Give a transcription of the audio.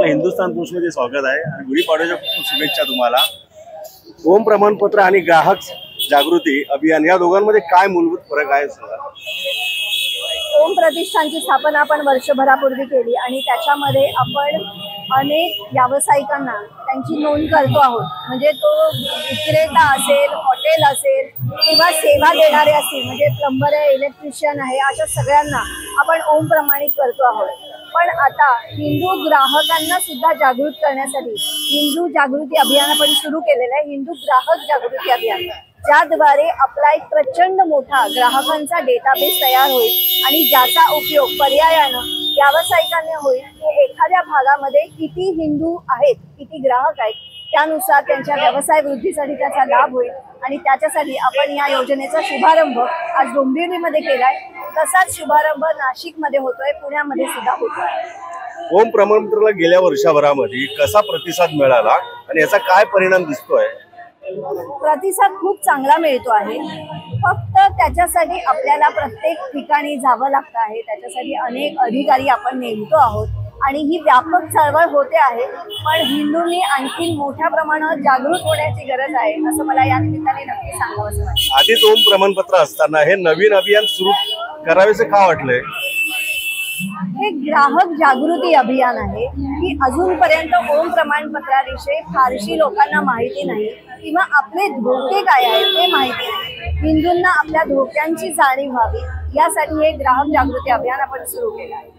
आपलं हिंदुस्तान पोस्टमध्ये स्वागत आहे आणि गुढीपाडव्याच्या खूप शुभेच्छा तुम्हाला। ओम प्रमाणपत्र आणि ग्राहक जागृती अभियान या दोघांमध्ये काय मूलभूत फरक आहे सांगा। ओम प्रतिष्ठानची स्थापना आपण वर्षभरापूर्वी केली आणि त्याच्यामध्ये आपण अनेक व्यावसायिकांना त्यांची नोंद करतो आहोत। म्हणजे तो विक्रेता असेल, हॉटेल असेल किंवा सेवा देणारे असतील, म्हणजे प्लंबर आहे, इलेक्ट्रिशियन आहे, अशा सगळ्यांना आपण ओम प्रमाणित करतो आहोत। पण आता हिंदू ग्राहकांना सुद्धा जागृत करण्यासाठी हिंदू जागृती अभियान आपण सुरू केलेलं आहे, हिंदू ग्राहक जागृती अभियान, ज्याद्वारे आपला एक प्रचंड मोठा ग्राहकांचा डेटाबेस तयार होईल आणि ज्याचा उपयोग पर्यायानं व्यावसायिकांनी होईल की एखाद्या भागामध्ये किती हिंदू आहेत, किती ग्राहक आहेत, त्यानुसार त्यांच्या व्यवसाय वृद्धीसाठी त्याचा लाभ होईल। आणि त्याच्यासाठी आपण या योजनेचा शुभारंभ आज डोंबिवलीमध्ये केलाय, तसाच शुभारंभ नाशिकमध्ये होतोय, पुण्यामध्ये सुद्धा होतोय। ओम प्रमाणपत्राला गेल्या वर्षभरामध्ये कसा प्रतिसाद मिळाला आणि याचा काय परिणाम दिसतोय? प्रतिसाद खूप चांगला मिळतो आहे। फक्त त्याच्यासाठी आपल्याला प्रत्येक ठिकाणी जावं लागतं आहे, त्याच्यासाठी अनेक अधिकारी आपण नेमतो आहोत आणि ही व्यापक चळवळ होते आहे। पण हिंदूंनी आणखी मोठ्या प्रमाणात जागृत होण्याची गरज आहे असं मला या निमित्ताने नक्की सांगावंसं वाटतं। आधीच ओम प्रमाणपत्र असताना हे नवीन अभियान सुरू करावेसे का वाटलंय? हे ग्राहक जागृती अभियान आहे की अजूनपर्यंत ओम प्रमाणपत्राविषयी फारशी लोकांना माहिती नाही किंवा आपले धोके काय आहेत ते माहिती नाही। हिंदूंना आपल्या धोक्यांची जाणीव व्हावी यासाठी हे ग्राहक जागृती अभियान आपण सुरू केलं आहे।